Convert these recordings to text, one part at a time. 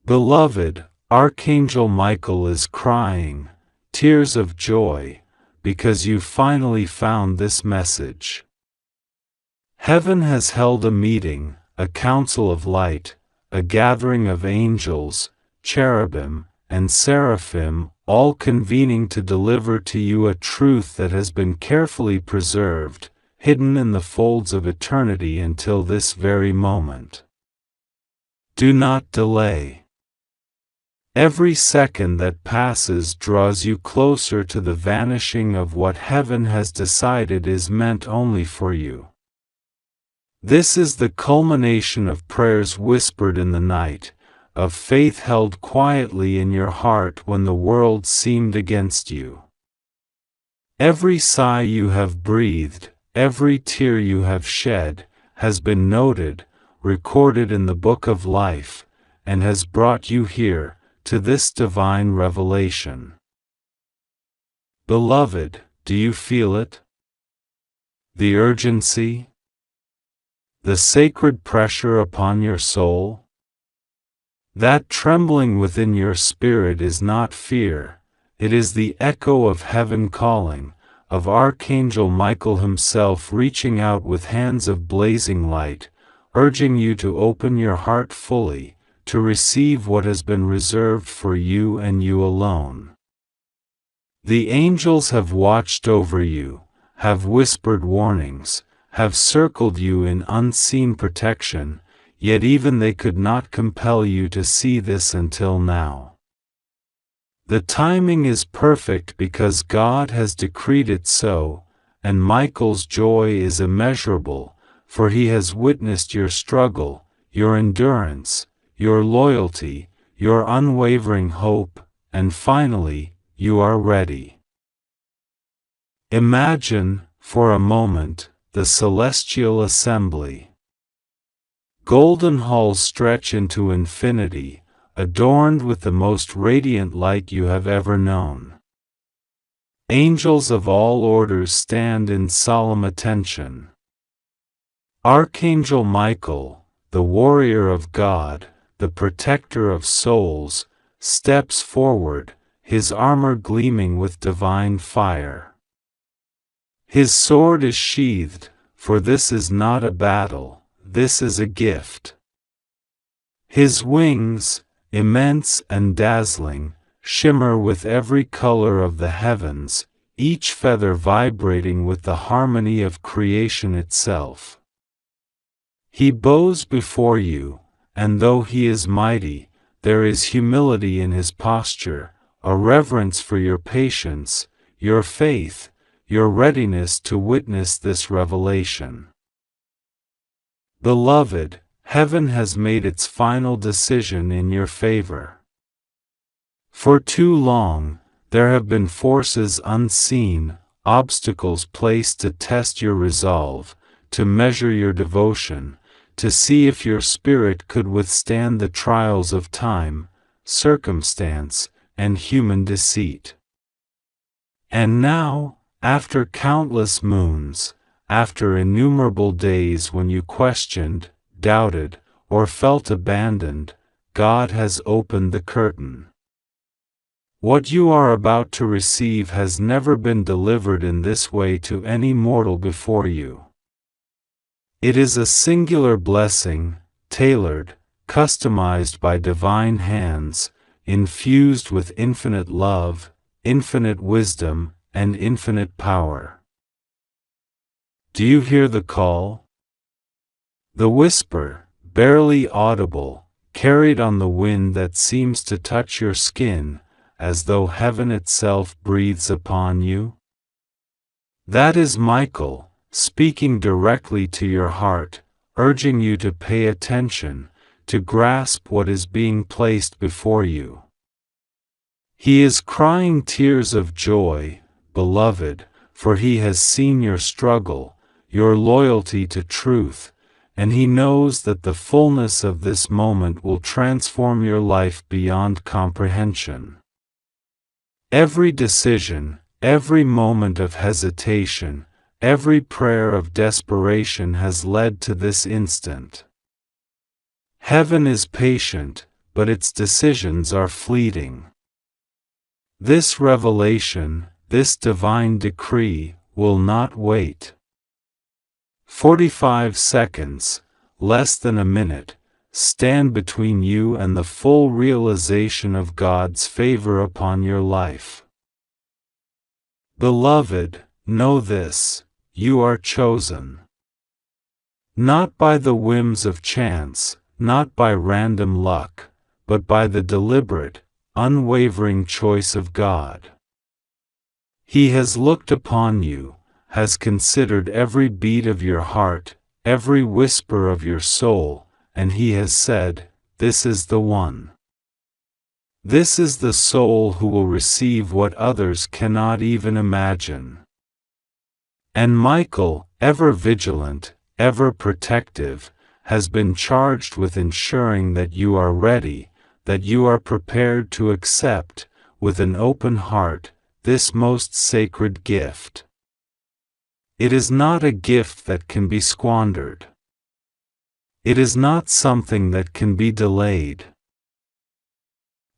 Beloved, Archangel Michael is crying tears of joy because you finally found this message. Heaven has held a meeting, a council of light, a gathering of angels, cherubim, and seraphim, all convening to deliver to you a truth that has been carefully preserved, hidden in the folds of eternity until this very moment. Do not delay. Every second that passes draws you closer to the vanishing of what heaven has decided is meant only for you. This is the culmination of prayers whispered in the night, of faith held quietly in your heart when the world seemed against you. Every sigh you have breathed, every tear you have shed, has been noted, recorded in the book of life, and has brought you here, to this divine revelation. Beloved, do you feel it? The urgency? The sacred pressure upon your soul? That trembling within your spirit is not fear, it is the echo of heaven calling, of Archangel Michael himself reaching out with hands of blazing light, urging you to open your heart fully, to receive what has been reserved for you and you alone. The angels have watched over you, have whispered warnings, have circled you in unseen protection, yet even they could not compel you to see this until now. The timing is perfect because God has decreed it so, and Michael's joy is immeasurable, for he has witnessed your struggle, your endurance, your loyalty, your unwavering hope, and finally, you are ready. Imagine, for a moment, the celestial assembly. Golden halls stretch into infinity, adorned with the most radiant light you have ever known. Angels of all orders stand in solemn attention. Archangel Michael, the warrior of God, the protector of souls, steps forward, his armor gleaming with divine fire. His sword is sheathed, for this is not a battle, this is a gift. His wings, immense and dazzling, shimmer with every color of the heavens, each feather vibrating with the harmony of creation itself. He bows before you, and though he is mighty, there is humility in his posture, a reverence for your patience, your faith, your readiness to witness this revelation. Beloved, heaven has made its final decision in your favor. For too long, there have been forces unseen, obstacles placed to test your resolve, to measure your devotion, to see if your spirit could withstand the trials of time, circumstance, and human deceit. And now, after countless moons, after innumerable days when you questioned, doubted, or felt abandoned, God has opened the curtain. What you are about to receive has never been delivered in this way to any mortal before you. It is a singular blessing, tailored, customized by divine hands, infused with infinite love, infinite wisdom, and infinite power. Do you hear the call? The whisper, barely audible, carried on the wind that seems to touch your skin, as though heaven itself breathes upon you? That is Michael, speaking directly to your heart, urging you to pay attention, to grasp what is being placed before you. He is crying tears of joy, beloved, for he has seen your struggle, your loyalty to truth, and he knows that the fullness of this moment will transform your life beyond comprehension. Every decision, every moment of hesitation, every prayer of desperation has led to this instant. Heaven is patient, but its decisions are fleeting. This revelation, this divine decree, will not wait. 45 seconds, less than a minute, stand between you and the full realization of God's favor upon your life. Beloved, know this: you are chosen. Not by the whims of chance, not by random luck, but by the deliberate, unwavering choice of God. He has looked upon you, has considered every beat of your heart, every whisper of your soul, and He has said, "This is the one." This is the soul who will receive what others cannot even imagine. And Michael, ever vigilant, ever protective, has been charged with ensuring that you are ready, that you are prepared to accept, with an open heart, this most sacred gift. It is not a gift that can be squandered. It is not something that can be delayed.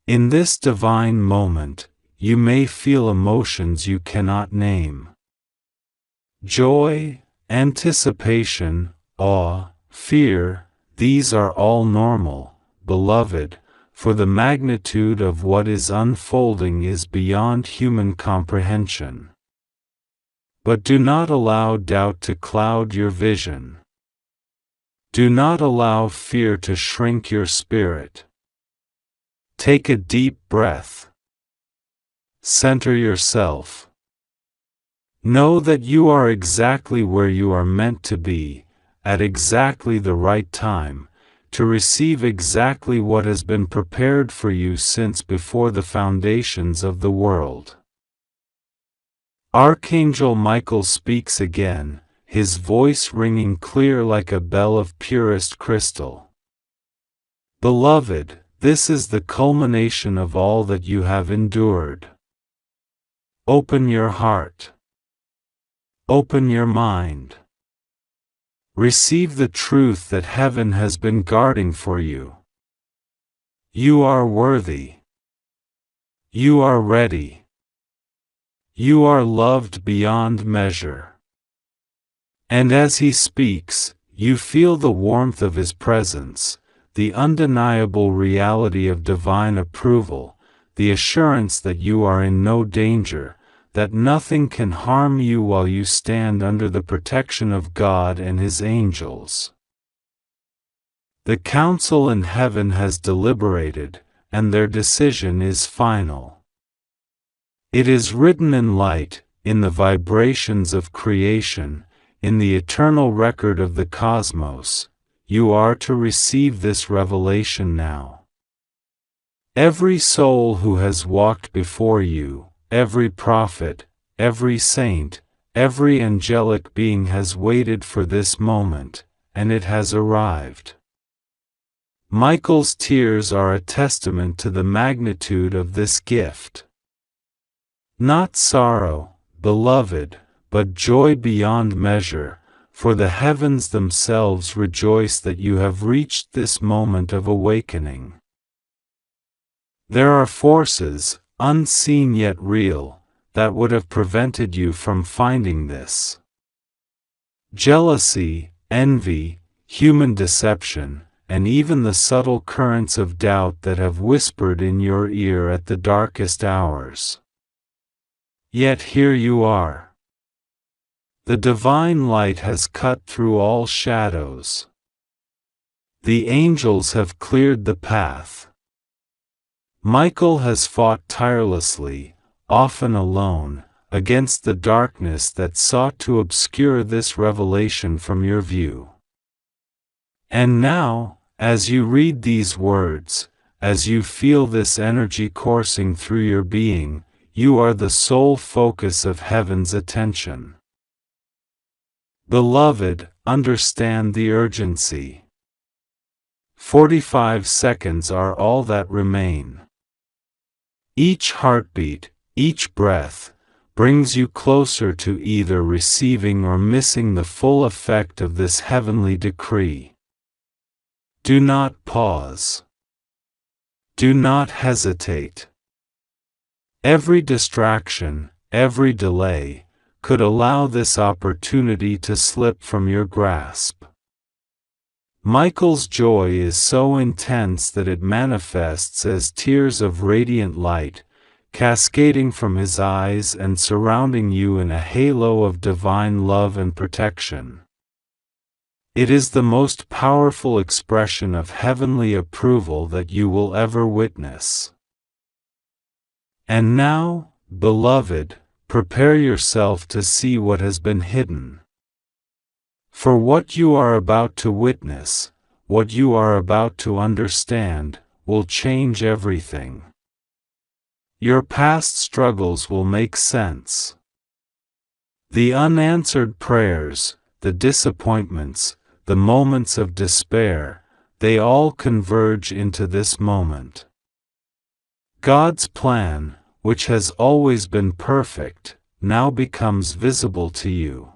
In this divine moment, you may feel emotions you cannot name. Joy, anticipation, awe, fear, these are all normal, beloved, for the magnitude of what is unfolding is beyond human comprehension. But do not allow doubt to cloud your vision. Do not allow fear to shrink your spirit. Take a deep breath. Center yourself. Know that you are exactly where you are meant to be, at exactly the right time, to receive exactly what has been prepared for you since before the foundations of the world. Archangel Michael speaks again, his voice ringing clear like a bell of purest crystal. Beloved, this is the culmination of all that you have endured. Open your heart. Open your mind. Receive the truth that heaven has been guarding for you. You are worthy. You are ready. You are loved beyond measure. And as He speaks, you feel the warmth of His presence, the undeniable reality of divine approval, the assurance that you are in no danger, that nothing can harm you while you stand under the protection of God and His angels. The council in heaven has deliberated, and their decision is final. It is written in light, in the vibrations of creation, in the eternal record of the cosmos. You are to receive this revelation now. Every soul who has walked before you, every prophet, every saint, every angelic being has waited for this moment, and it has arrived. Michael's tears are a testament to the magnitude of this gift. Not sorrow, beloved, but joy beyond measure, for the heavens themselves rejoice that you have reached this moment of awakening. There are forces, unseen yet real, that would have prevented you from finding this. Jealousy, envy, human deception, and even the subtle currents of doubt that have whispered in your ear at the darkest hours. Yet here you are. The divine light has cut through all shadows. The angels have cleared the path. Michael has fought tirelessly, often alone, against the darkness that sought to obscure this revelation from your view. And now, as you read these words, as you feel this energy coursing through your being, you are the sole focus of heaven's attention. Beloved, understand the urgency. 45 seconds are all that remain. Each heartbeat, each breath, brings you closer to either receiving or missing the full effect of this heavenly decree. Do not pause. Do not hesitate. Every distraction, every delay, could allow this opportunity to slip from your grasp. Michael's joy is so intense that it manifests as tears of radiant light, cascading from his eyes and surrounding you in a halo of divine love and protection. It is the most powerful expression of heavenly approval that you will ever witness. And now, beloved, prepare yourself to see what has been hidden. For what you are about to witness, what you are about to understand, will change everything. Your past struggles will make sense. The unanswered prayers, the disappointments, the moments of despair, they all converge into this moment. God's plan, which has always been perfect, now becomes visible to you.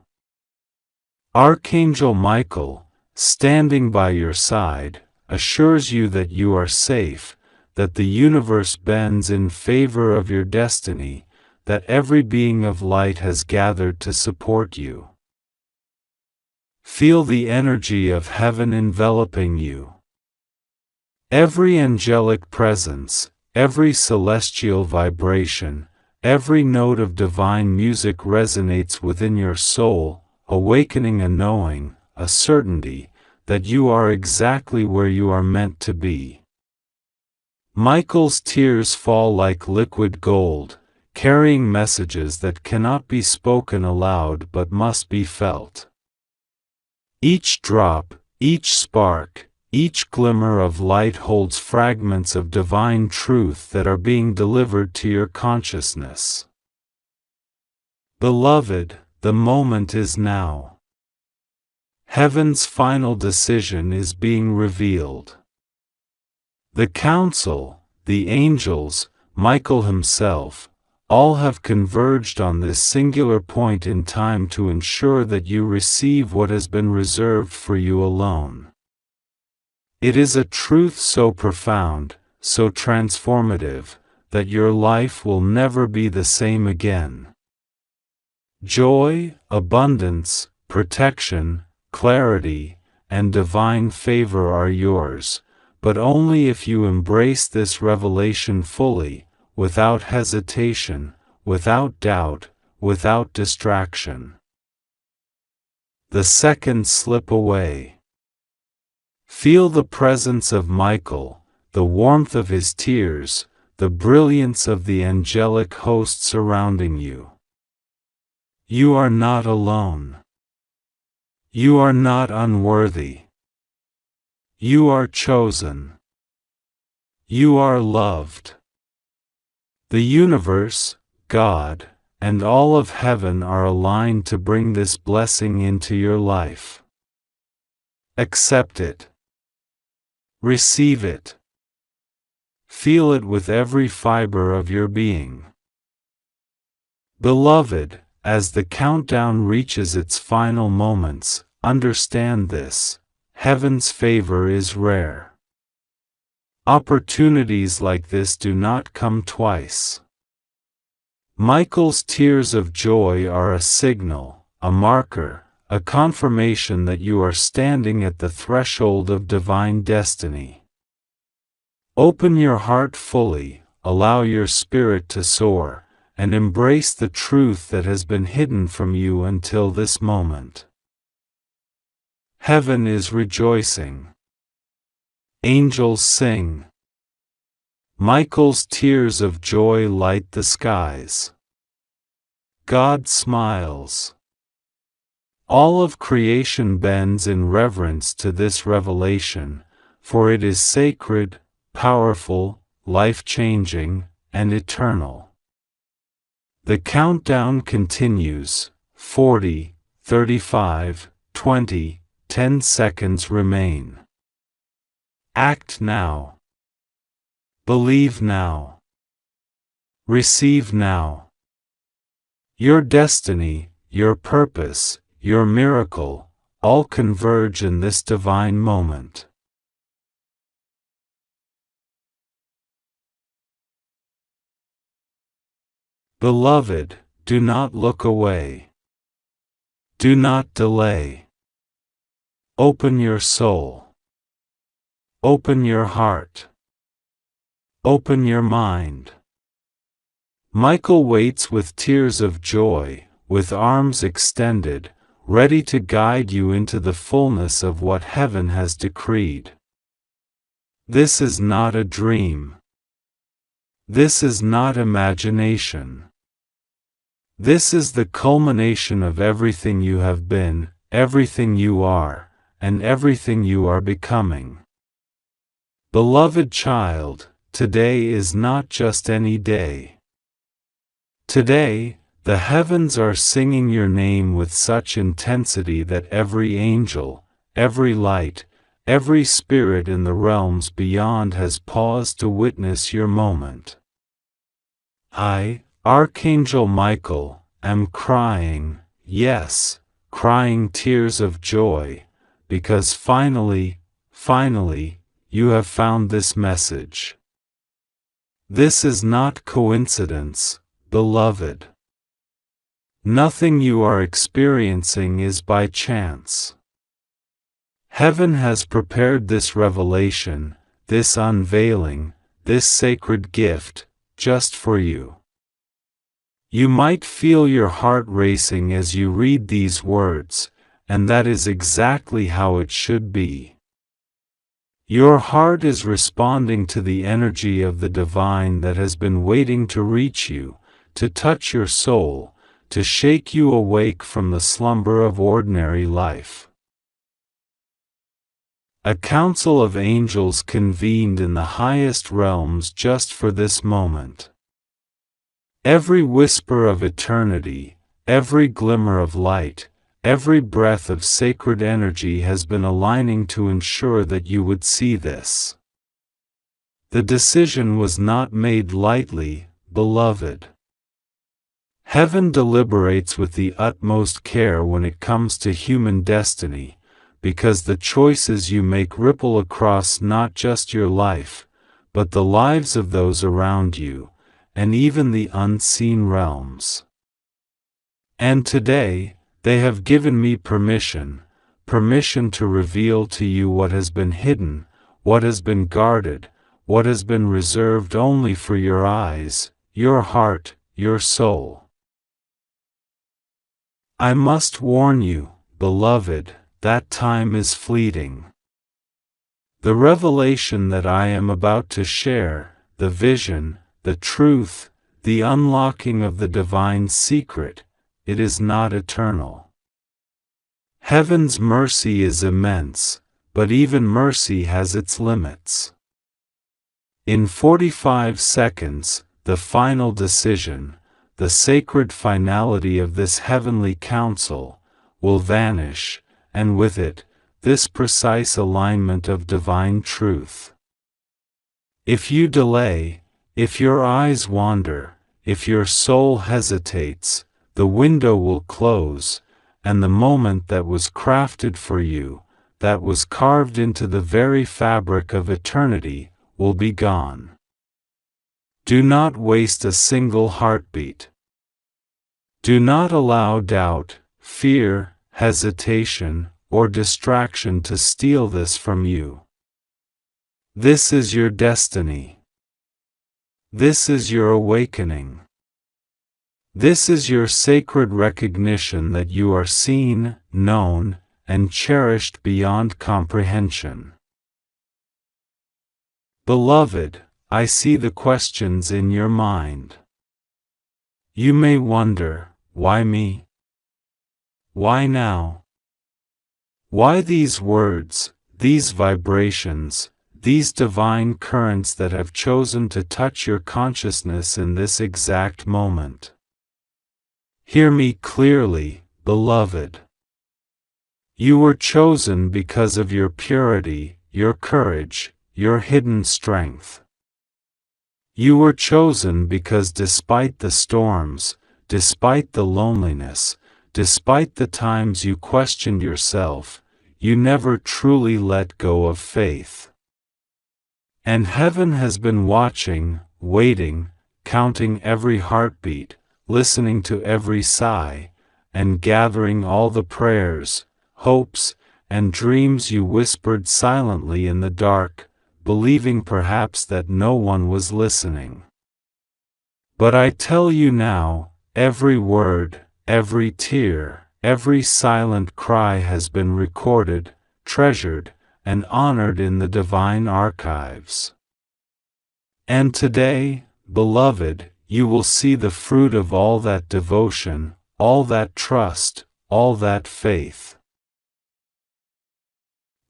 Archangel Michael, standing by your side, assures you that you are safe, that the universe bends in favor of your destiny, that every being of light has gathered to support you. Feel the energy of heaven enveloping you. Every angelic presence, every celestial vibration, every note of divine music resonates within your soul, awakening a knowing, a certainty, that you are exactly where you are meant to be. Michael's tears fall like liquid gold, carrying messages that cannot be spoken aloud but must be felt. Each drop, each spark, each glimmer of light holds fragments of divine truth that are being delivered to your consciousness. Beloved, the moment is now. Heaven's final decision is being revealed. The council, the angels, Michael himself, all have converged on this singular point in time to ensure that you receive what has been reserved for you alone. It is a truth so profound, so transformative, that your life will never be the same again. Joy, abundance, protection, clarity, and divine favor are yours, but only if you embrace this revelation fully, without hesitation, without doubt, without distraction. The seconds slip away. Feel the presence of Michael, the warmth of his tears, the brilliance of the angelic host surrounding you. You are not alone. You are not unworthy. You are chosen. You are loved. The universe, God, and all of heaven are aligned to bring this blessing into your life. Accept it. Receive it. Feel it with every fiber of your being. Beloved, as the countdown reaches its final moments, understand this: heaven's favor is rare. Opportunities like this do not come twice. Michael's tears of joy are a signal, a marker, a confirmation that you are standing at the threshold of divine destiny. Open your heart fully, allow your spirit to soar, and embrace the truth that has been hidden from you until this moment. Heaven is rejoicing. Angels sing. Michael's tears of joy light the skies. God smiles. All of creation bends in reverence to this revelation, for it is sacred, powerful, life-changing, and eternal. The countdown continues. 40, 35, 20, 10 seconds remain. Act now. Believe now. Receive now. Your destiny, your purpose, your miracle, all converge in this divine moment. Beloved, do not look away. Do not delay. Open your soul. Open your heart. Open your mind. Michael waits with tears of joy, with arms extended, ready to guide you into the fullness of what heaven has decreed. This is not a dream. This is not imagination. This is the culmination of everything you have been, everything you are, and everything you are becoming. Beloved child, today is not just any day. Today, the heavens are singing your name with such intensity that every angel, every light, every spirit in the realms beyond has paused to witness your moment. I, Archangel Michael, am crying, yes, crying tears of joy, because finally, you have found this message. This is not coincidence, beloved. Nothing you are experiencing is by chance. Heaven has prepared this revelation, this unveiling, this sacred gift, just for you. You might feel your heart racing as you read these words, and that is exactly how it should be. Your heart is responding to the energy of the divine that has been waiting to reach you, to touch your soul, to shake you awake from the slumber of ordinary life. A council of angels convened in the highest realms just for this moment. Every whisper of eternity, every glimmer of light, every breath of sacred energy has been aligning to ensure that you would see this. The decision was not made lightly, beloved. Heaven deliberates with the utmost care when it comes to human destiny, because the choices you make ripple across not just your life, but the lives of those around you, and even the unseen realms. And today, they have given me permission to reveal to you what has been hidden, what has been guarded, what has been reserved only for your eyes, your heart, your soul. I must warn you, beloved, that time is fleeting. The revelation that I am about to share, the vision, the truth, the unlocking of the divine secret, it is not eternal. Heaven's mercy is immense, but even mercy has its limits. In 45 seconds, the final decision, the sacred finality of this heavenly council, will vanish, and with it, this precise alignment of divine truth. If you delay, if your eyes wander, if your soul hesitates, the window will close, and the moment that was crafted for you, that was carved into the very fabric of eternity, will be gone. Do not waste a single heartbeat. Do not allow doubt, fear, hesitation, or distraction to steal this from you. This is your destiny. This is your awakening. This is your sacred recognition that you are seen, known, and cherished beyond comprehension. Beloved, I see the questions in your mind. You may wonder, why me? Why now? Why these words, these vibrations, these divine currents that have chosen to touch your consciousness in this exact moment? Hear me clearly, beloved. You were chosen because of your purity, your courage, your hidden strength. You were chosen because despite the storms, despite the loneliness, despite the times you questioned yourself, you never truly let go of faith. And heaven has been watching, waiting, counting every heartbeat, listening to every sigh, and gathering all the prayers, hopes, and dreams you whispered silently in the dark, believing perhaps that no one was listening. But I tell you now, every word, every tear, every silent cry has been recorded, treasured, and honored in the divine archives. And today, beloved, you will see the fruit of all that devotion, all that trust, all that faith.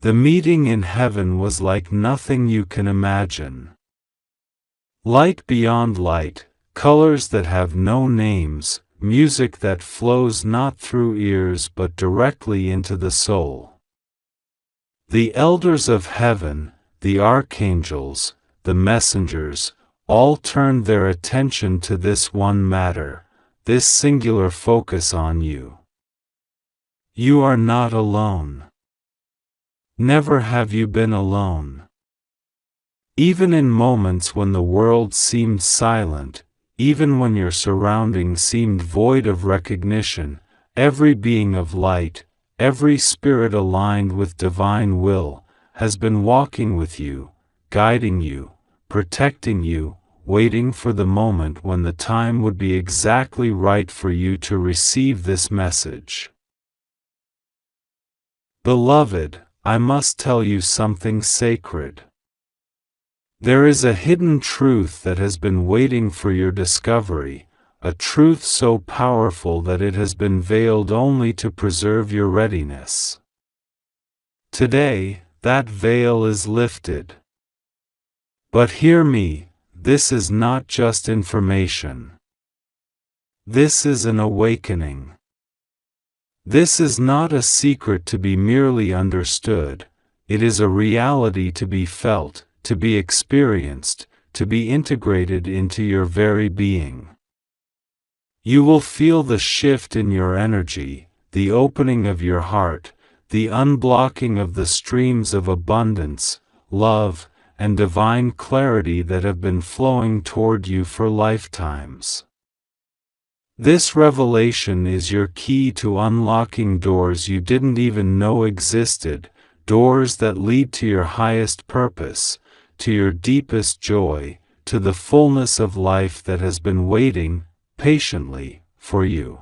The meeting in heaven was like nothing you can imagine. Light beyond light, colors that have no names, music that flows not through ears but directly into the soul. The elders of heaven, the archangels, the messengers, all turned their attention to this one matter, this singular focus on you. You are not alone. Never have you been alone. Even in moments when the world seemed silent, even when your surroundings seemed void of recognition, every being of light, every spirit aligned with divine will, has been walking with you, guiding you, protecting you, waiting for the moment when the time would be exactly right for you to receive this message. Beloved, I must tell you something sacred. There is a hidden truth that has been waiting for your discovery, a truth so powerful that it has been veiled only to preserve your readiness. Today, that veil is lifted. But hear me, this is not just information. This is an awakening. This is not a secret to be merely understood, it is a reality to be felt, to be experienced, to be integrated into your very being. You will feel the shift in your energy, the opening of your heart, the unblocking of the streams of abundance, love, and divine clarity that have been flowing toward you for lifetimes. This revelation is your key to unlocking doors you didn't even know existed, doors that lead to your highest purpose, to your deepest joy, to the fullness of life that has been waiting, patiently, for you.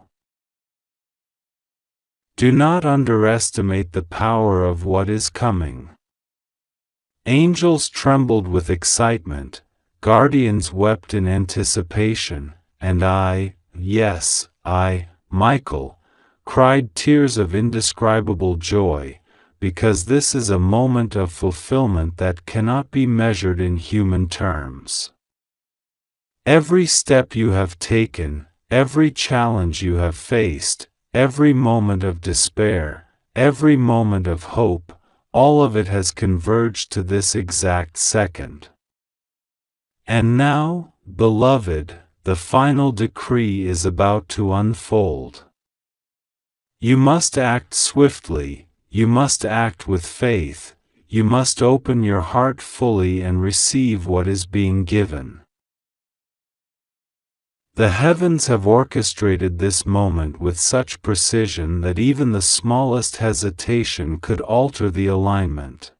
Do not underestimate the power of what is coming. Angels trembled with excitement, guardians wept in anticipation, and I, yes, I, Michael, cried tears of indescribable joy, because this is a moment of fulfillment that cannot be measured in human terms. Every step you have taken, every challenge you have faced, every moment of despair, every moment of hope, all of it has converged to this exact second. And now, beloved, the final decree is about to unfold. You must act swiftly. You must act with faith, you must open your heart fully and receive what is being given. The heavens have orchestrated this moment with such precision that even the smallest hesitation could alter the alignment.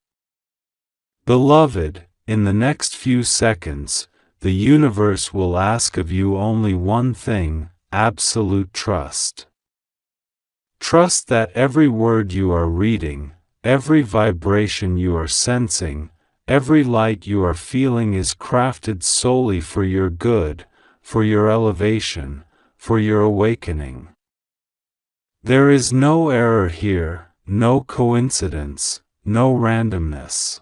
Beloved, in the next few seconds, the universe will ask of you only one thing: absolute trust. Trust that every word you are reading, every vibration you are sensing, every light you are feeling is crafted solely for your good, for your elevation, for your awakening. There is no error here, no coincidence, no randomness.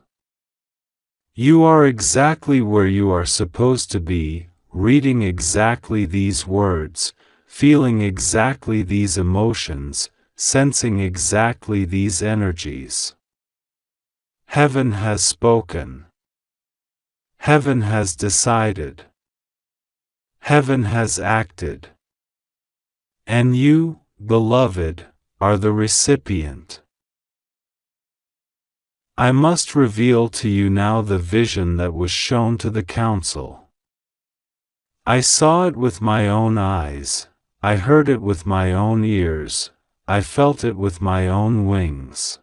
You are exactly where you are supposed to be, reading exactly these words, feeling exactly these emotions, sensing exactly these energies. Heaven has spoken. Heaven has decided. Heaven has acted. And you, beloved, are the recipient. I must reveal to you now the vision that was shown to the council. I saw it with my own eyes, I heard it with my own ears, I felt it with my own wings.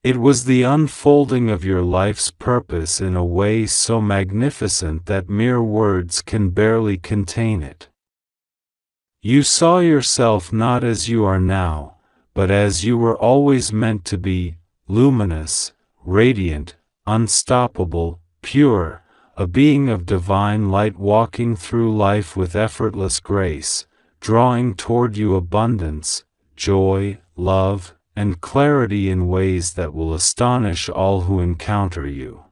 It was the unfolding of your life's purpose in a way so magnificent that mere words can barely contain it. You saw yourself not as you are now, but as you were always meant to be, luminous, radiant, unstoppable, pure, a being of divine light walking through life with effortless grace, drawing toward you abundance, joy, love, and clarity in ways that will astonish all who encounter you.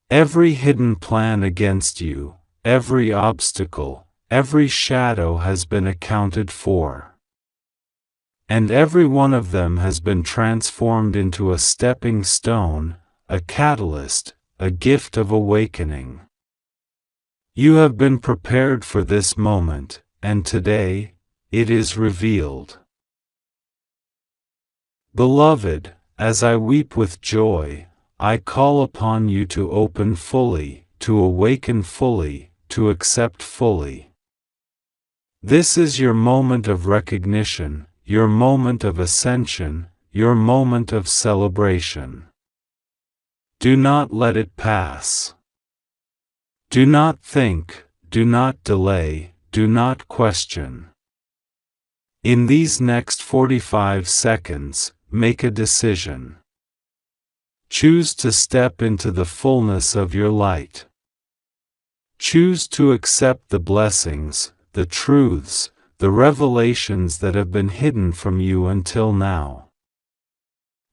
Every hidden plan against you, every obstacle, every shadow has been accounted for. And every one of them has been transformed into a stepping stone, a catalyst, a gift of awakening. You have been prepared for this moment, and today, it is revealed. Beloved, as I weep with joy, I call upon you to open fully, to awaken fully, to accept fully. This is your moment of recognition, your moment of ascension, your moment of celebration. Do not let it pass. Do not think, do not delay, do not question. In these next 45 seconds, make a decision. Choose to step into the fullness of your light. Choose to accept the blessings, the truths, the revelations that have been hidden from you until now.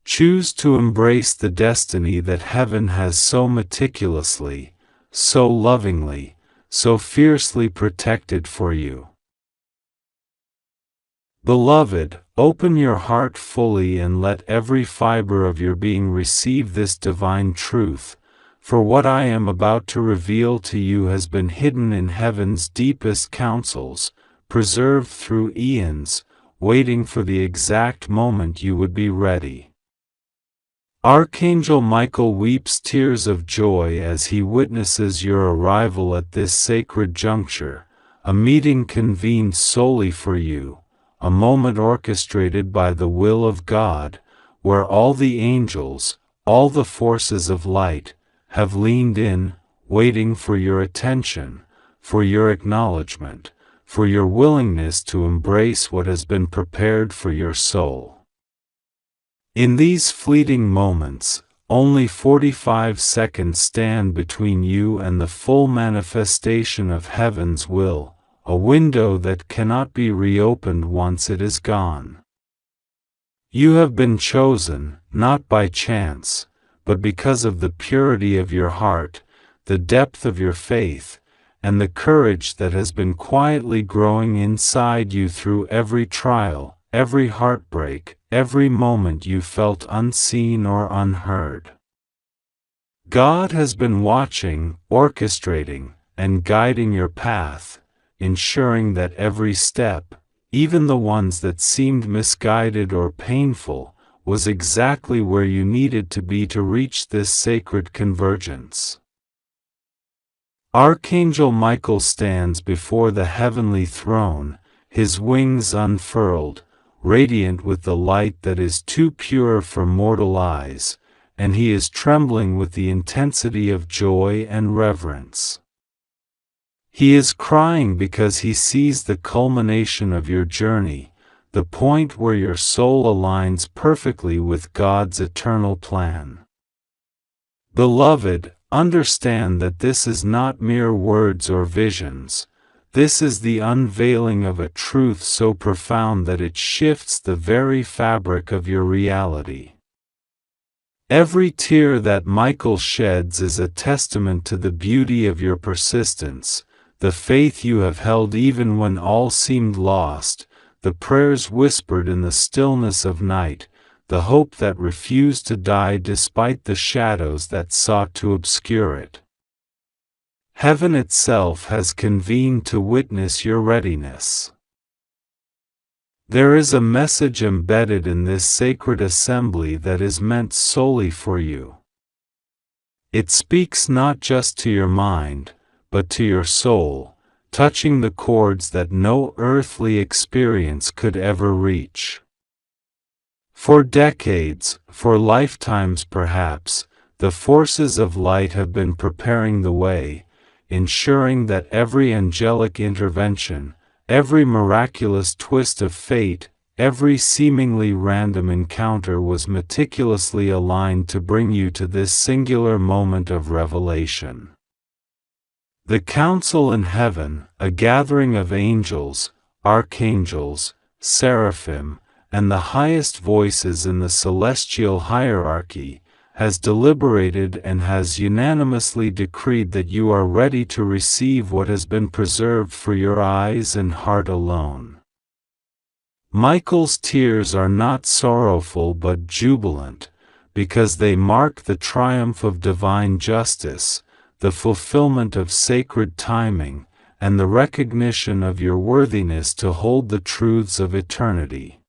Choose to embrace the destiny that heaven has so meticulously, so lovingly, so fiercely protected for you. Beloved, open your heart fully and let every fiber of your being receive this divine truth, for what I am about to reveal to you has been hidden in heaven's deepest counsels, preserved through eons, waiting for the exact moment you would be ready. Archangel Michael weeps tears of joy as he witnesses your arrival at this sacred juncture, a meeting convened solely for you, a moment orchestrated by the will of God, where all the angels, all the forces of light, have leaned in, waiting for your attention, for your acknowledgement, for your willingness to embrace what has been prepared for your soul. In these fleeting moments, only 45 seconds stand between you and the full manifestation of heaven's will, a window that cannot be reopened once it is gone. You have been chosen, not by chance, but because of the purity of your heart, the depth of your faith, and the courage that has been quietly growing inside you through every trial, every heartbreak, every moment you felt unseen or unheard. God has been watching, orchestrating, and guiding your path, ensuring that every step, even the ones that seemed misguided or painful, was exactly where you needed to be to reach this sacred convergence. Archangel Michael stands before the heavenly throne, his wings unfurled, radiant with the light that is too pure for mortal eyes, and he is trembling with the intensity of joy and reverence. He is crying because he sees the culmination of your journey, the point where your soul aligns perfectly with God's eternal plan. Beloved, understand that this is not mere words or visions. This is the unveiling of a truth so profound that it shifts the very fabric of your reality. Every tear that Michael sheds is a testament to the beauty of your persistence, the faith you have held even when all seemed lost, the prayers whispered in the stillness of night, the hope that refused to die despite the shadows that sought to obscure it. Heaven itself has convened to witness your readiness. There is a message embedded in this sacred assembly that is meant solely for you. It speaks not just to your mind, but to your soul, touching the chords that no earthly experience could ever reach. For decades, for lifetimes perhaps, the forces of light have been preparing the way, ensuring that every angelic intervention, every miraculous twist of fate, every seemingly random encounter was meticulously aligned to bring you to this singular moment of revelation. The council in heaven, a gathering of angels, archangels, seraphim, and the highest voices in the celestial hierarchy, has deliberated and has unanimously decreed that you are ready to receive what has been preserved for your eyes and heart alone. Michael's tears are not sorrowful but jubilant, because they mark the triumph of divine justice, the fulfillment of sacred timing, and the recognition of your worthiness to hold the truths of eternity.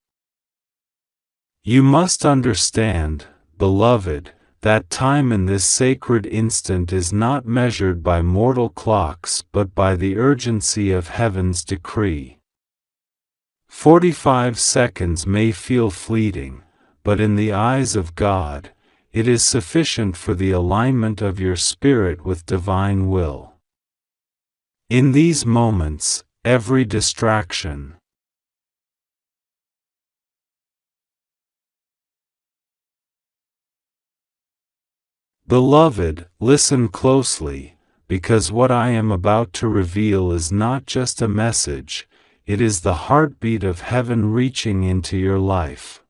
You must understand, beloved, that time in this sacred instant is not measured by mortal clocks but by the urgency of heaven's decree. 45 seconds may feel fleeting, but in the eyes of God, it is sufficient for the alignment of your spirit with divine will. In these moments, every distraction, beloved, listen closely, because what I am about to reveal is not just a message, it is the heartbeat of heaven reaching into your life.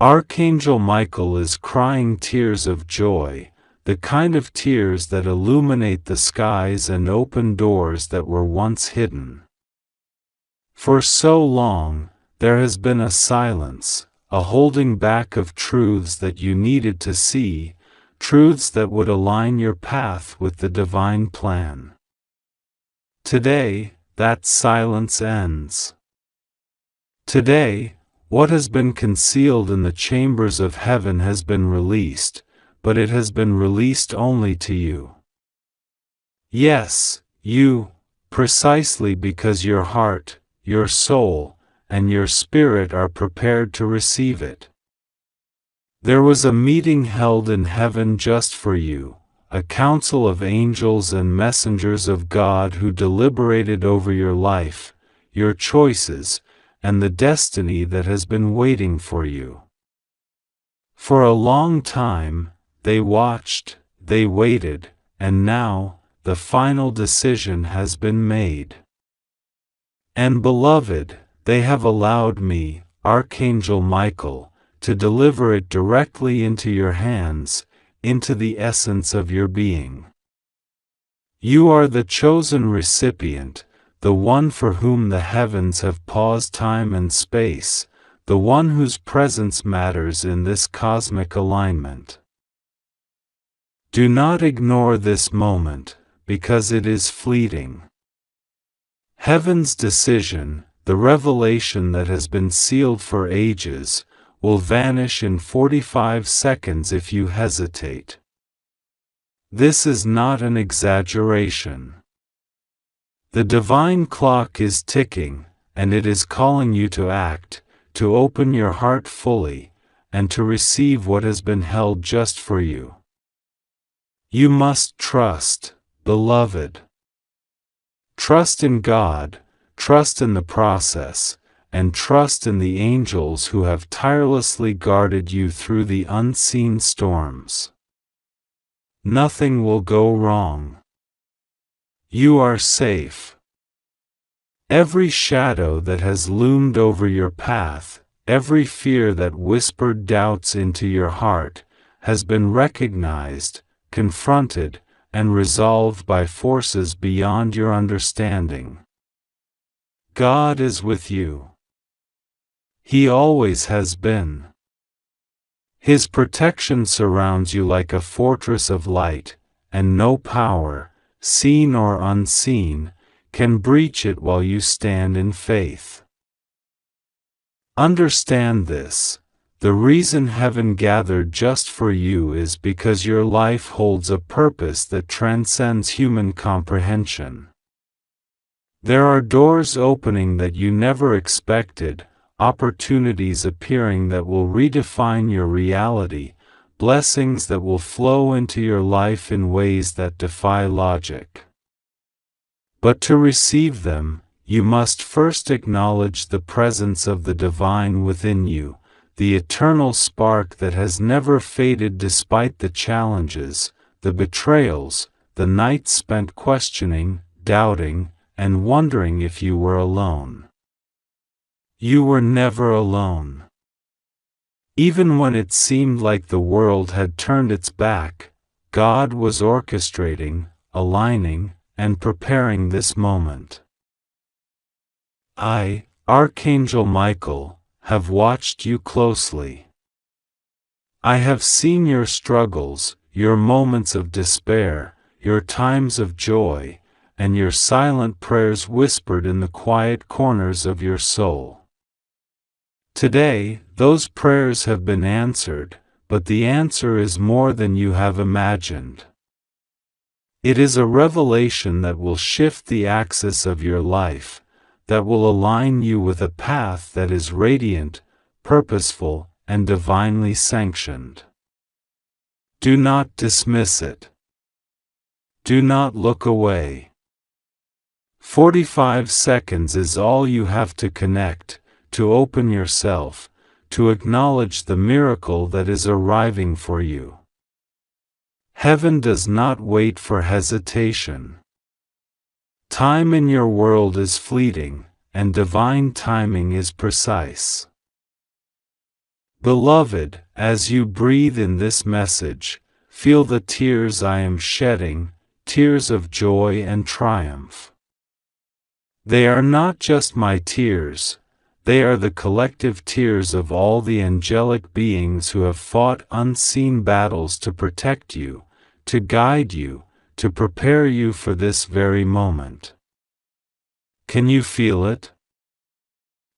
Archangel Michael is crying tears of joy, the kind of tears that illuminate the skies and open doors that were once hidden. For so long, there has been a silence, a holding back of truths that you needed to see, truths that would align your path with the divine plan. Today, that silence ends. Today, what has been concealed in the chambers of heaven has been released, but it has been released only to you. Yes, you, precisely because your heart, your soul, and your spirit are prepared to receive it. There was a meeting held in heaven just for you, a council of angels and messengers of God who deliberated over your life, your choices, and the destiny that has been waiting for you. For a long time, they watched, they waited, and now, the final decision has been made. And beloved, they have allowed me, Archangel Michael, to deliver it directly into your hands, into the essence of your being. You are the chosen recipient, the one for whom the heavens have paused time and space, the one whose presence matters in this cosmic alignment. Do not ignore this moment, because it is fleeting. Heaven's decision, the revelation that has been sealed for ages, will vanish in 45 seconds if you hesitate. This is not an exaggeration. The divine clock is ticking, and it is calling you to act, to open your heart fully, and to receive what has been held just for you. You must trust, beloved. Trust in God, trust in the process, and trust in the angels who have tirelessly guarded you through the unseen storms. Nothing will go wrong. You are safe. Every shadow that has loomed over your path, every fear that whispered doubts into your heart, has been recognized, confronted, and resolved by forces beyond your understanding. God is with you. He always has been. His protection surrounds you like a fortress of light, and no power, seen or unseen, can breach it while you stand in faith. Understand this, The reason heaven gathered just for you is because your life holds a purpose that transcends human comprehension. There are doors opening that you never expected, opportunities appearing that will redefine your reality, blessings that will flow into your life in ways that defy logic. But to receive them, you must first acknowledge the presence of the divine within you, the eternal spark that has never faded despite the challenges, the betrayals, the nights spent questioning, doubting, and wondering if you were alone. You were never alone. Even when it seemed like the world had turned its back, God was orchestrating, aligning, and preparing this moment. I, Archangel Michael, have watched you closely. I have seen your struggles, your moments of despair, your times of joy, and your silent prayers whispered in the quiet corners of your soul. Today, those prayers have been answered, but the answer is more than you have imagined. It is a revelation that will shift the axis of your life, that will align you with a path that is radiant, purposeful, and divinely sanctioned. Do not dismiss it. Do not look away. 45 seconds is all you have to connect, to open yourself, to acknowledge the miracle that is arriving for you. Heaven does not wait for hesitation. Time in your world is fleeting, and divine timing is precise. Beloved, as you breathe in this message, feel the tears I am shedding, tears of joy and triumph. They are not just my tears, they are the collective tears of all the angelic beings who have fought unseen battles to protect you, to guide you, to prepare you for this very moment. Can you feel it?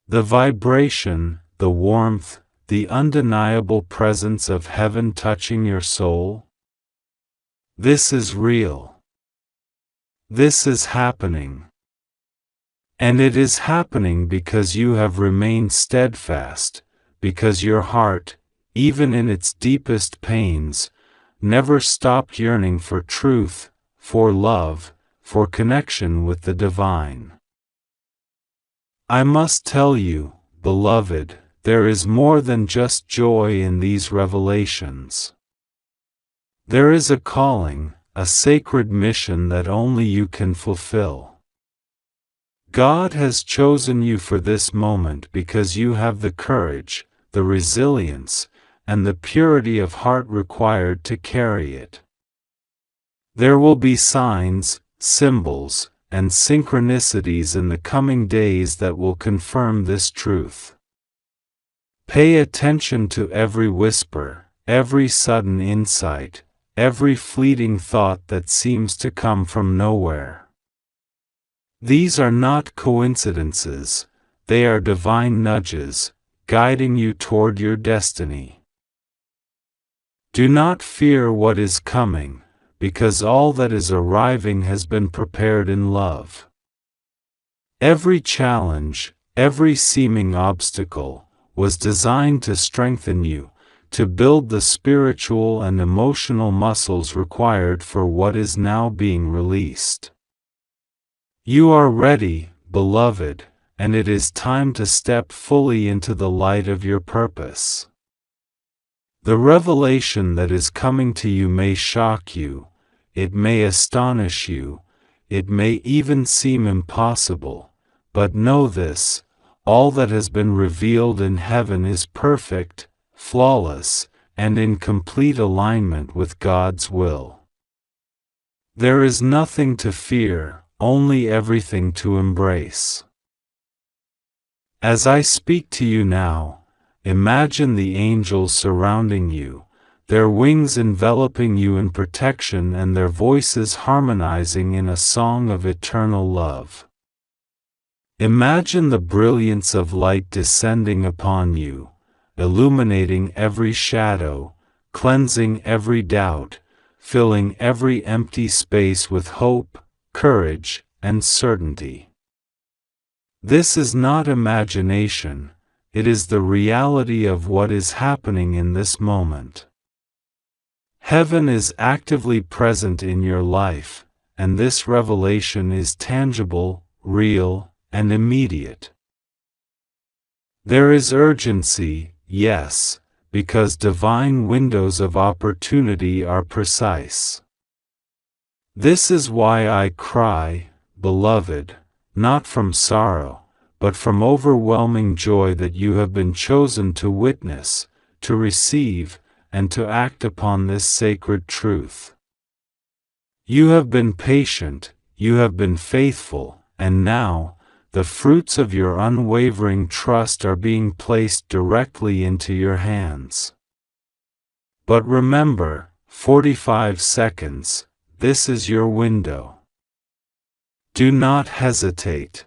The vibration, the warmth, the undeniable presence of heaven touching your soul? This is real. This is happening. And it is happening because you have remained steadfast, because your heart, even in its deepest pains, never stopped yearning for truth, for love, for connection with the divine. I must tell you, beloved, there is more than just joy in these revelations. There is a calling, a sacred mission that only you can fulfill. God has chosen you for this moment because you have the courage, the resilience, and the purity of heart required to carry it. There will be signs, symbols, and synchronicities in the coming days that will confirm this truth. Pay attention to every whisper, every sudden insight, every fleeting thought that seems to come from nowhere. These are not coincidences, they are divine nudges, guiding you toward your destiny. Do not fear what is coming, because all that is arriving has been prepared in love. Every challenge, every seeming obstacle, was designed to strengthen you, to build the spiritual and emotional muscles required for what is now being released. You are ready, beloved, and it is time to step fully into the light of your purpose. The revelation that is coming to you may shock you, it may astonish you, it may even seem impossible, but know this, all that has been revealed in heaven is perfect, flawless, and in complete alignment with God's will. There is nothing to fear, only everything to embrace. As I speak to you now, imagine the angels surrounding you, their wings enveloping you in protection and their voices harmonizing in a song of eternal love. Imagine the brilliance of light descending upon you, illuminating every shadow, cleansing every doubt, filling every empty space with hope, courage, and certainty. This is not imagination, it is the reality of what is happening in this moment. Heaven is actively present in your life, and this revelation is tangible, real, and immediate. There is urgency, yes, because divine windows of opportunity are precise. This is why I cry, beloved, not from sorrow, but from overwhelming joy that you have been chosen to witness, to receive, and to act upon this sacred truth. You have been patient, you have been faithful, and now, the fruits of your unwavering trust are being placed directly into your hands. But remember, 45 seconds, this is your window. Do not hesitate.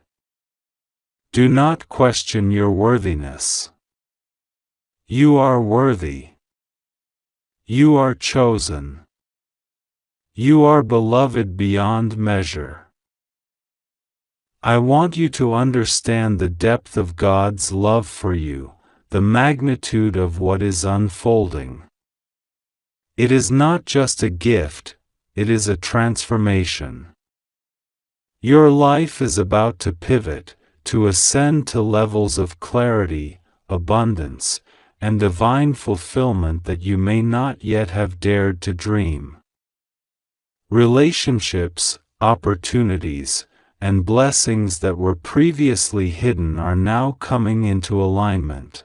Do not question your worthiness. You are worthy. You are chosen. You are beloved beyond measure. I want you to understand the depth of God's love for you, the magnitude of what is unfolding. It is not just a gift, it is a transformation. Your life is about to pivot, to ascend to levels of clarity, abundance, and divine fulfillment that you may not yet have dared to dream. Relationships, opportunities, and blessings that were previously hidden are now coming into alignment.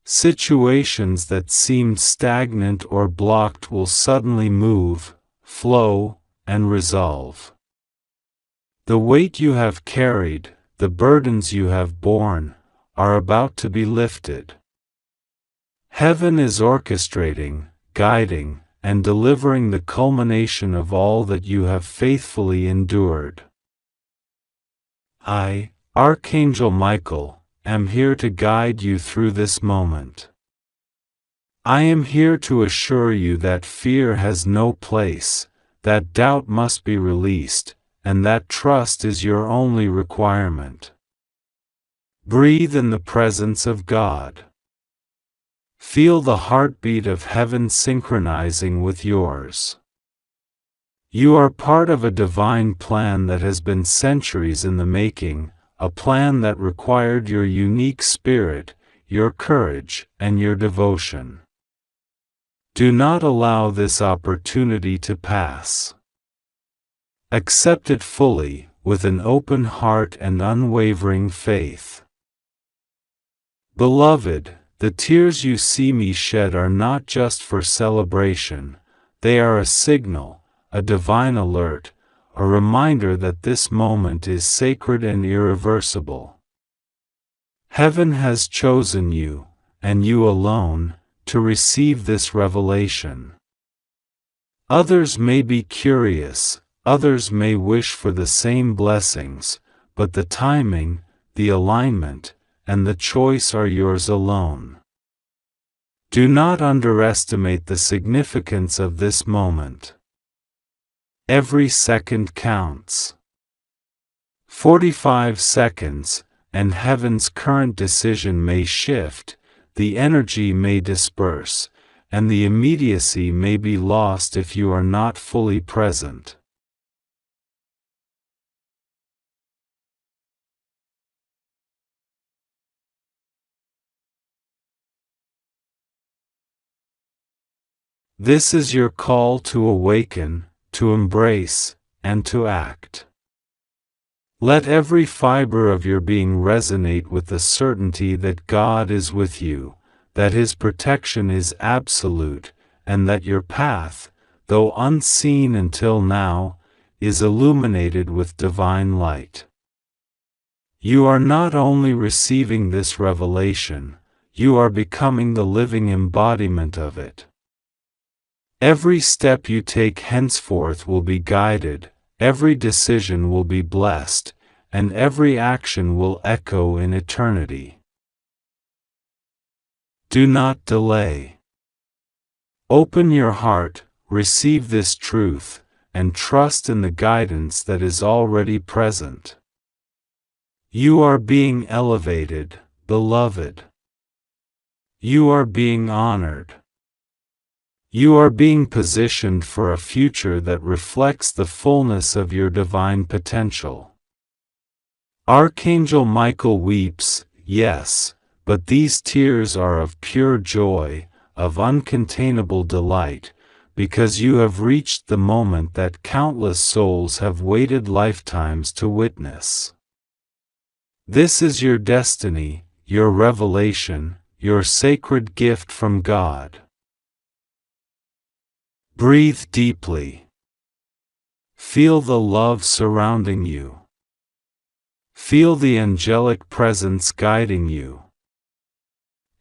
Situations that seemed stagnant or blocked will suddenly move, flow, and resolve. The weight you have carried, the burdens you have borne, are about to be lifted. Heaven is orchestrating, guiding, and delivering the culmination of all that you have faithfully endured. I, Archangel Michael, am here to guide you through this moment. I am here to assure you that fear has no place, that doubt must be released, and that trust is your only requirement. Breathe in the presence of God. Feel the heartbeat of heaven synchronizing with yours. You are part of a divine plan that has been centuries in the making, a plan that required your unique spirit, your courage, and your devotion. Do not allow this opportunity to pass. Accept it fully, with an open heart and unwavering faith. Beloved, the tears you see me shed are not just for celebration, they are a signal, a divine alert, a reminder that this moment is sacred and irreversible. Heaven has chosen you, and you alone, to receive this revelation. Others may be curious, others may wish for the same blessings, but the timing, the alignment, and the choice are yours alone. Do not underestimate the significance of this moment. Every second counts. 45 seconds, and heaven's current decision may shift, the energy may disperse, and the immediacy may be lost if you are not fully present. This is your call to awaken, to embrace, and to act. Let every fiber of your being resonate with the certainty that God is with you, that His protection is absolute, and that your path, though unseen until now, is illuminated with divine light. You are not only receiving this revelation, you are becoming the living embodiment of it. Every step you take henceforth will be guided, every decision will be blessed, and every action will echo in eternity. Do not delay. Open your heart, receive this truth, and trust in the guidance that is already present. You are being elevated, beloved. You are being honored. You are being positioned for a future that reflects the fullness of your divine potential. Archangel Michael weeps, yes, but these tears are of pure joy, of uncontainable delight, because you have reached the moment that countless souls have waited lifetimes to witness. This is your destiny, your revelation, your sacred gift from God. Breathe deeply. Feel the love surrounding you. Feel the angelic presence guiding you.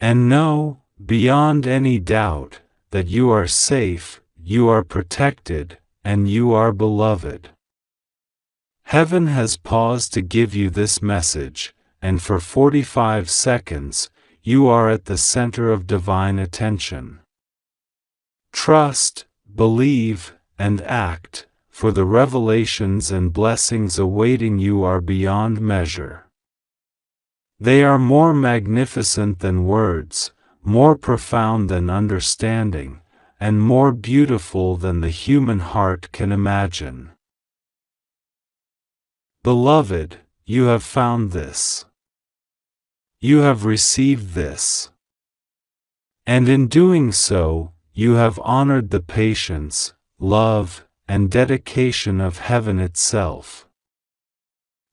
And know, beyond any doubt, that you are safe, you are protected, and you are beloved. Heaven has paused to give you this message, and for 45 seconds, you are at the center of divine attention. Trust, believe, and act, for the revelations and blessings awaiting you are beyond measure. They are more magnificent than words, more profound than understanding, and more beautiful than the human heart can imagine. Beloved, you have found this. You have received this. And in doing so, you have honored the patience, love, and dedication of heaven itself.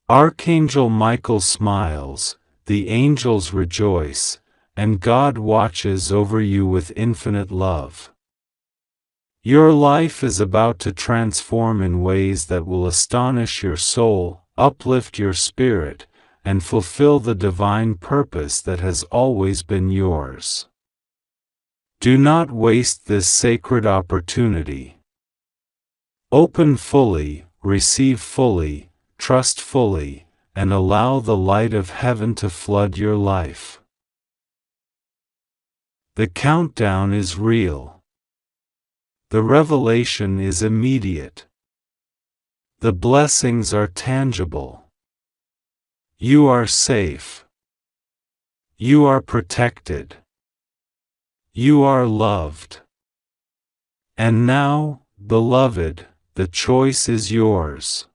Archangel Michael smiles, the angels rejoice, and God watches over you with infinite love. Your life is about to transform in ways that will astonish your soul, uplift your spirit, and fulfill the divine purpose that has always been yours. Do not waste this sacred opportunity. Open fully, receive fully, trust fully, and allow the light of heaven to flood your life. The countdown is real. The revelation is immediate. The blessings are tangible. You are safe. You are protected. You are loved. And now, beloved, the choice is yours.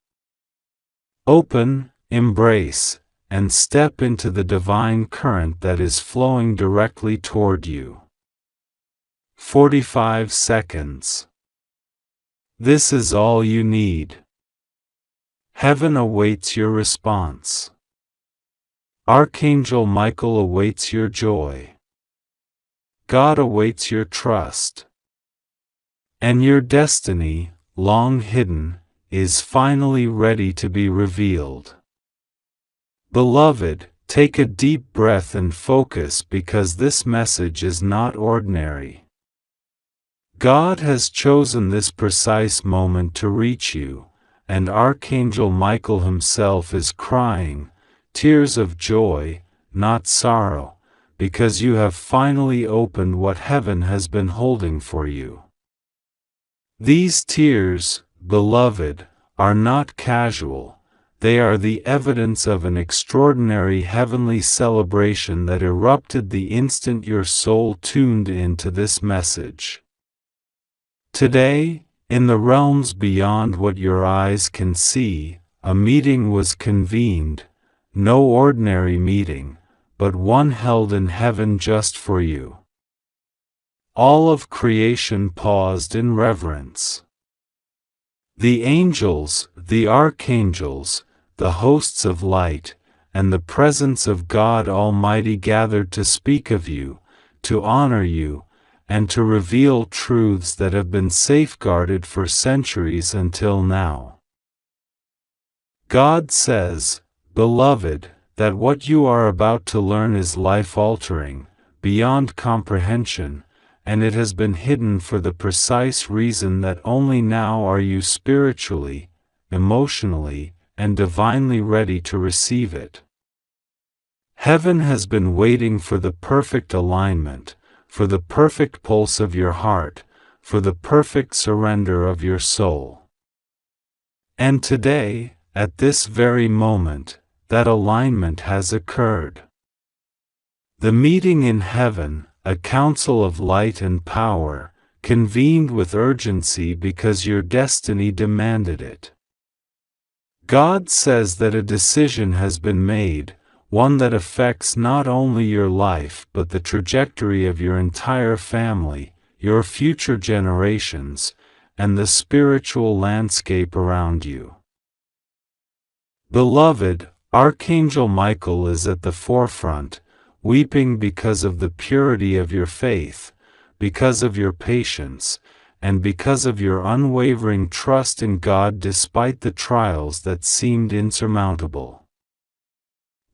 Open, embrace, and step into the divine current that is flowing directly toward you. 45 seconds. This is all you need. Heaven awaits your response. Archangel Michael awaits your joy. God awaits your trust. And your destiny, long hidden, is finally ready to be revealed. Beloved, take a deep breath and focus, because this message is not ordinary. God has chosen this precise moment to reach you, and Archangel Michael himself is crying, tears of joy, not sorrow, because you have finally opened what heaven has been holding for you. These tears, beloved, are not casual. They are the evidence of an extraordinary heavenly celebration that erupted the instant your soul tuned into this message. Today, in the realms beyond what your eyes can see, a meeting was convened, no ordinary meeting, but one held in heaven just for you. All of creation paused in reverence. The angels, the archangels, the hosts of light, and the presence of God Almighty gathered to speak of you, to honor you, and to reveal truths that have been safeguarded for centuries until now. God says, beloved, that what you are about to learn is life-altering, beyond comprehension, and it has been hidden for the precise reason that only now are you spiritually, emotionally, and divinely ready to receive it. Heaven has been waiting for the perfect alignment, for the perfect pulse of your heart, for the perfect surrender of your soul. And today, at this very moment, that alignment has occurred. The meeting in heaven, a council of light and power, convened with urgency because your destiny demanded it. God says that a decision has been made, one that affects not only your life but the trajectory of your entire family, your future generations, and the spiritual landscape around you. Beloved, Archangel Michael is at the forefront, weeping because of the purity of your faith, because of your patience, and because of your unwavering trust in God despite the trials that seemed insurmountable.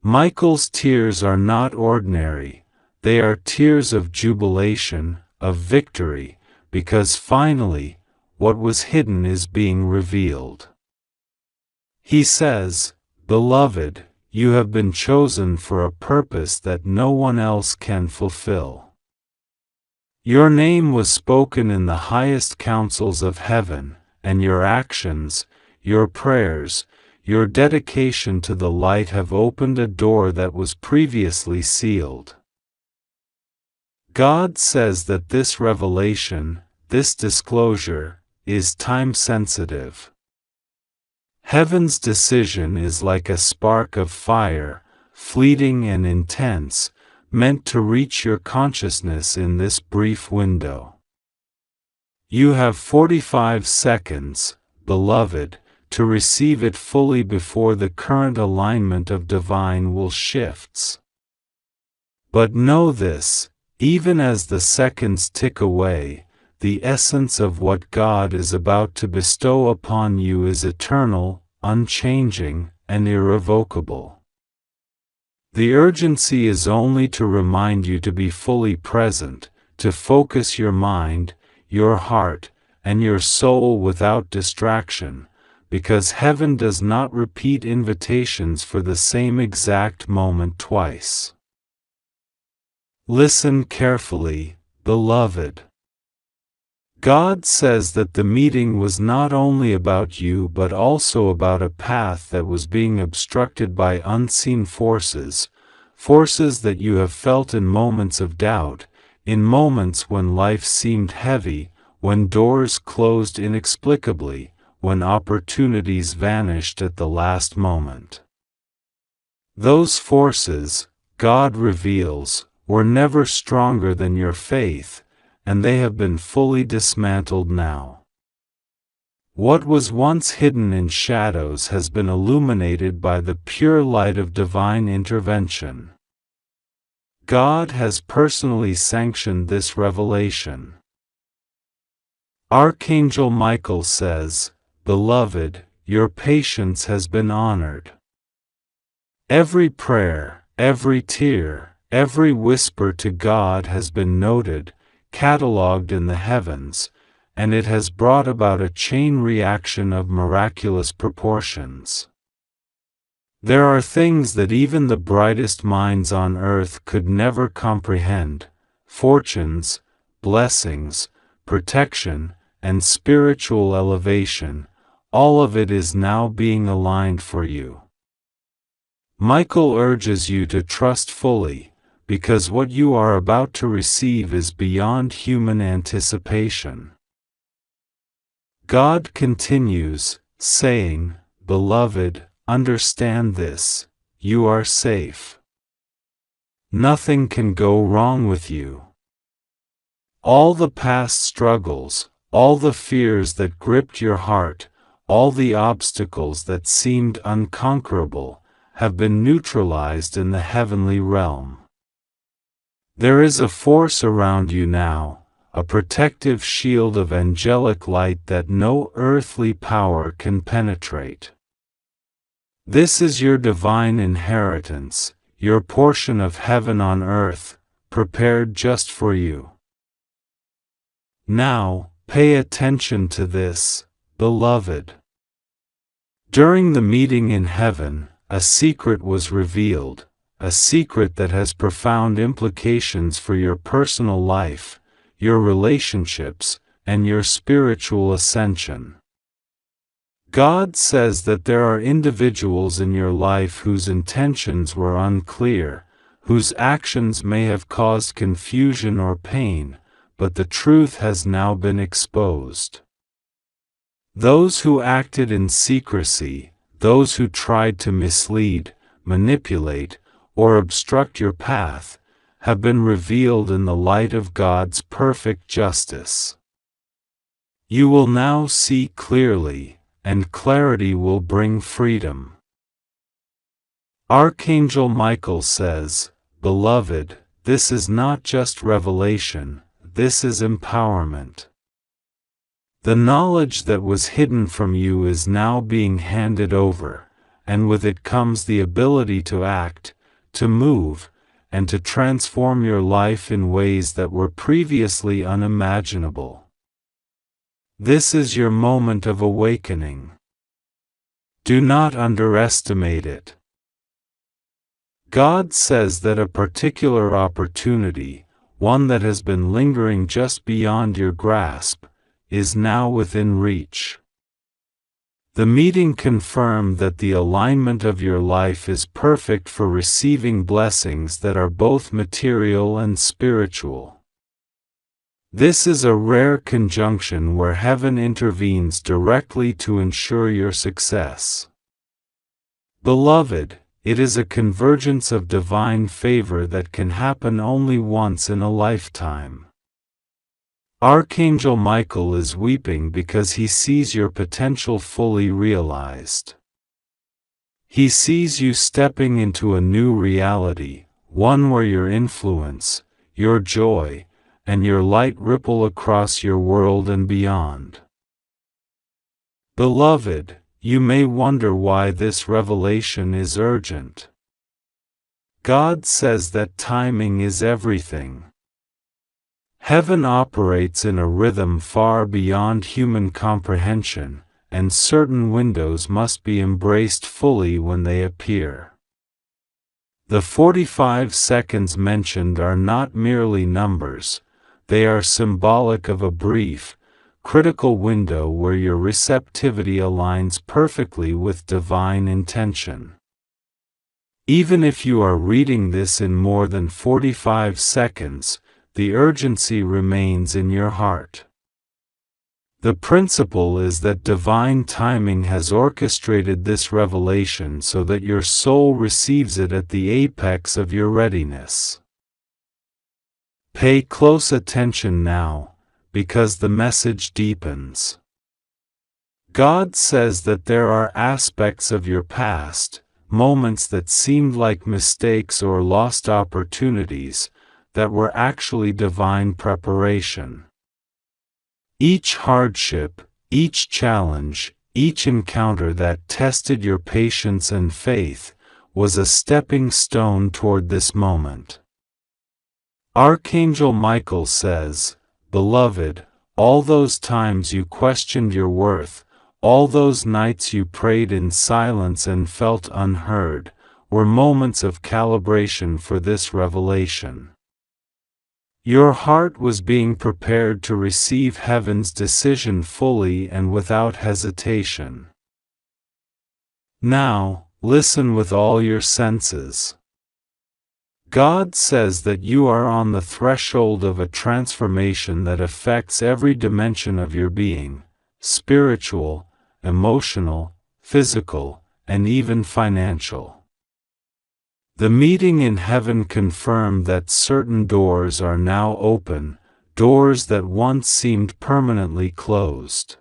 Michael's tears are not ordinary, they are tears of jubilation, of victory, because finally, what was hidden is being revealed. He says, "Beloved, you have been chosen for a purpose that no one else can fulfill. Your name was spoken in the highest councils of heaven, and your actions, your prayers, your dedication to the light have opened a door that was previously sealed." God says that this revelation, this disclosure, is time-sensitive. Heaven's decision is like a spark of fire, fleeting and intense, meant to reach your consciousness in this brief window. You have 45 seconds, beloved, to receive it fully before the current alignment of divine will shifts. But know this, even as the seconds tick away, the essence of what God is about to bestow upon you is eternal, unchanging, and irrevocable. The urgency is only to remind you to be fully present, to focus your mind, your heart, and your soul without distraction, because heaven does not repeat invitations for the same exact moment twice. Listen carefully, beloved. God says that the meeting was not only about you but also about a path that was being obstructed by unseen forces, forces that you have felt in moments of doubt, in moments when life seemed heavy, when doors closed inexplicably, when opportunities vanished at the last moment. Those forces, God reveals, were never stronger than your faith, and they have been fully dismantled now. What was once hidden in shadows has been illuminated by the pure light of divine intervention. God has personally sanctioned this revelation. Archangel Michael says, "Beloved, your patience has been honored. Every prayer, every tear, every whisper to God has been noted, catalogued in the heavens, and it has brought about a chain reaction of miraculous proportions. There are things that even the brightest minds on earth could never comprehend: fortunes, blessings, protection, and spiritual elevation. All of it is now being aligned for you." Michael urges you to trust fully, because what you are about to receive is beyond human anticipation. God continues, saying, "Beloved, understand this, you are safe. Nothing can go wrong with you. All the past struggles, all the fears that gripped your heart, all the obstacles that seemed unconquerable, have been neutralized in the heavenly realm. There is a force around you now, a protective shield of angelic light that no earthly power can penetrate. This is your divine inheritance, your portion of heaven on earth, prepared just for you. Now, pay attention to this, beloved. During the meeting in heaven, a secret was revealed, a secret that has profound implications for your personal life, your relationships, and your spiritual ascension. God says that there are individuals in your life whose intentions were unclear, whose actions may have caused confusion or pain, but the truth has now been exposed. Those who acted in secrecy, those who tried to mislead, manipulate, or obstruct your path, have been revealed in the light of God's perfect justice. You will now see clearly, and clarity will bring freedom. Archangel Michael says, "Beloved, this is not just revelation, this is empowerment. The knowledge that was hidden from you is now being handed over, and with it comes the ability to act, to move, and to transform your life in ways that were previously unimaginable. This is your moment of awakening. Do not underestimate it." God says that a particular opportunity, one that has been lingering just beyond your grasp, is now within reach. The meeting confirmed that the alignment of your life is perfect for receiving blessings that are both material and spiritual. This is a rare conjunction where heaven intervenes directly to ensure your success. Beloved, it is a convergence of divine favor that can happen only once in a lifetime. Archangel Michael is weeping because he sees your potential fully realized. He sees you stepping into a new reality, one where your influence, your joy, and your light ripple across your world and beyond. Beloved, you may wonder why this revelation is urgent. God says that timing is everything. Heaven operates in a rhythm far beyond human comprehension, and certain windows must be embraced fully when they appear. The 45 seconds mentioned are not merely numbers, they are symbolic of a brief, critical window where your receptivity aligns perfectly with divine intention. Even if you are reading this in more than 45 seconds, the urgency remains in your heart. The principle is that divine timing has orchestrated this revelation so that your soul receives it at the apex of your readiness. Pay close attention now, because the message deepens. God says that there are aspects of your past, moments that seemed like mistakes or lost opportunities, that were actually divine preparation. Each hardship, each challenge, each encounter that tested your patience and faith, was a stepping stone toward this moment. Archangel Michael says, "Beloved, all those times you questioned your worth, all those nights you prayed in silence and felt unheard, were moments of calibration for this revelation. Your heart was being prepared to receive heaven's decision fully and without hesitation. Now, listen with all your senses. God says that you are on the threshold of a transformation that affects every dimension of your being, spiritual, emotional, physical, and even financial. The meeting in heaven confirmed that certain doors are now open, doors that once seemed permanently closed.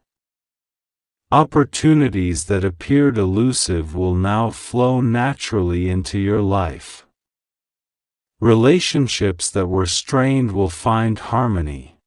Opportunities that appeared elusive will now flow naturally into your life. Relationships that were strained will find harmony.